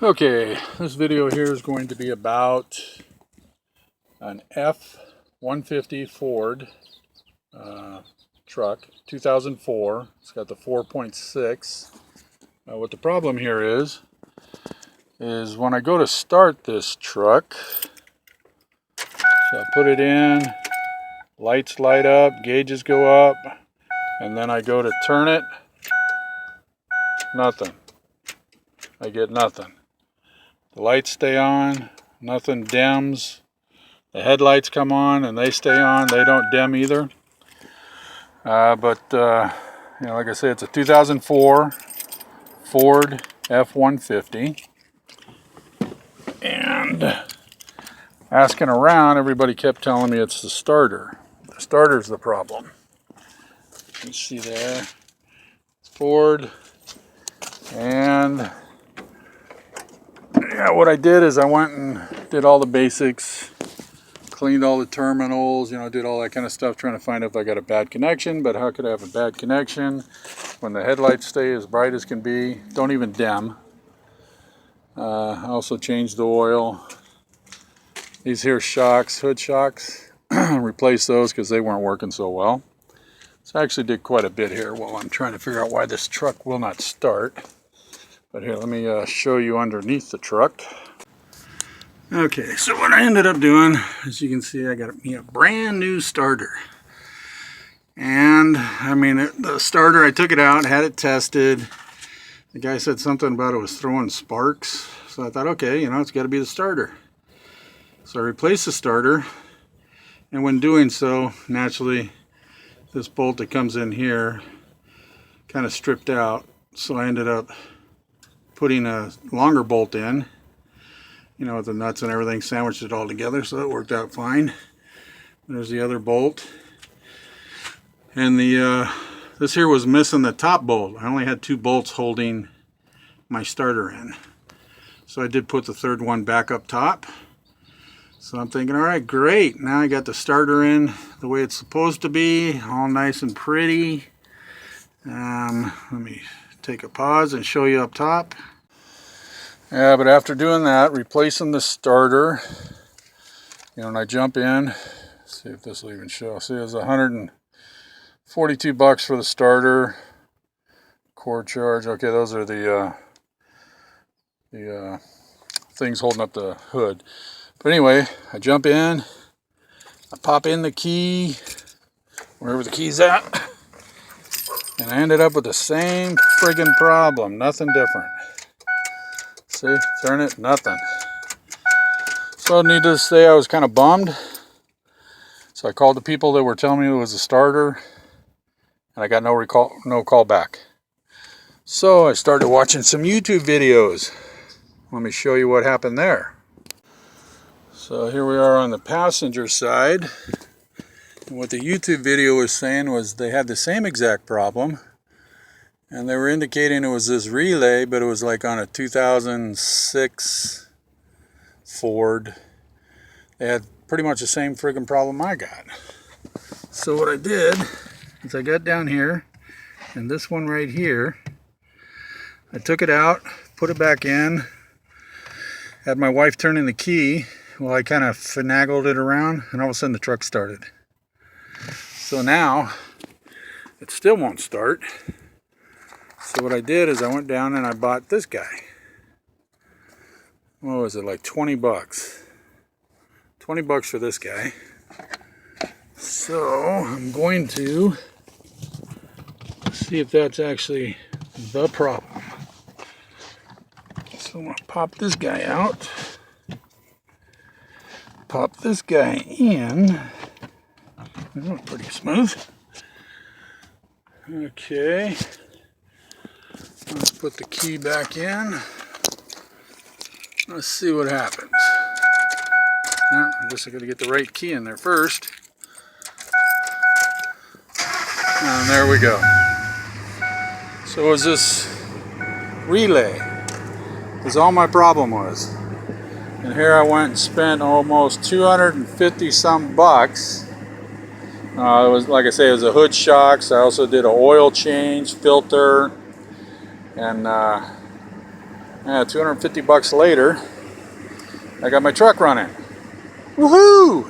Okay, this video here is going to be about an F-150 Ford truck, 2004. It's got the 4.6. What the problem here is when I go to start this truck, so I put it in, lights light up, gauges go up, and then I go to turn it, nothing. I get nothing. The lights stay on, nothing dims. The headlights come on and they stay on, they don't dim either. But like I said, it's a 2004 Ford F-150. And asking around, everybody kept telling me it's the starter. The starter's the problem. You see there, it's Ford. And yeah, what I did is I went and did all the basics, cleaned all the terminals, did all that kind of stuff, trying to find out if I got a bad connection. But how could I have a bad connection when the headlights stay as bright as can be, don't even dim? I also changed the oil. These here shocks, hood shocks, replaced those because they weren't working so well. So I actually did quite a bit here while I'm trying to figure out why this truck will not start. But here, let me show you underneath the truck. Okay, so what I ended up doing, as you can see, I got me a brand new starter. And, the starter, I took it out, had it tested. The guy said something about it was throwing sparks. So I thought, okay, it's got to be the starter. So I replaced the starter. And when doing so, naturally, this bolt that comes in here kind of stripped out. So I ended up putting a longer bolt in, with the nuts and everything, sandwiched it all together, so it worked out fine. There's the other bolt. And this here was missing the top bolt. I only had two bolts holding my starter in. So I did put the third one back up top. So I'm thinking, all right, great. Now I got the starter in the way it's supposed to be, all nice and pretty. Let me take a pause and show you up top. Yeah, but after doing that, replacing the starter, and I jump in, see if this will even show. See, it was $142 for the starter, cord charge. Okay, those are the things holding up the hood. But anyway, I jump in, I pop in the key, wherever the key's at, and I ended up with the same friggin' problem, nothing different. See, turn it, nothing. So needless to say, I was kind of bummed. So I called the people that were telling me it was a starter, and I got no call back. So I started watching some YouTube videos. Let me show you what happened there. So here we are on the passenger side. And what the YouTube video was saying was they had the same exact problem. And they were indicating it was this relay, but it was like on a 2006 Ford. They had pretty much the same friggin' problem I got. So what I did is I got down here, and this one right here, I took it out, put it back in, had my wife turning the key while I kind of finagled it around, and all of a sudden the truck started. So now, it still won't start. So what I did is I went down and I bought this guy. What was it, like 20 bucks? 20 bucks for this guy. So I'm going to see if that's actually the problem. So I'm going to pop this guy out. Pop this guy in. That was pretty smooth. Okay. Let's put the key back in. Let's see what happens. Now, I guess I gotta get the right key in there first. And there we go. So it was this relay. That's all my problem was. And here I went and spent almost 250 some bucks. It was, like I say, it was a hood shocks. I also did an oil change, filter, and $250 later, I got my truck running. Woohoo!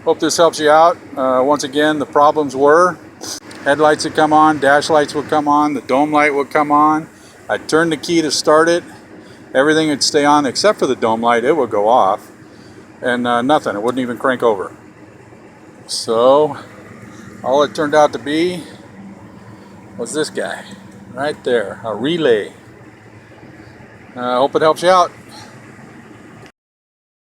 Hope this helps you out. Once again, the problems were headlights would come on, dash lights would come on, the dome light would come on. I'd turn the key to start it. Everything would stay on except for the dome light. It would go off. And nothing. It wouldn't even crank over. So all it turned out to be was this guy right there, a relay. I hope it helps you out.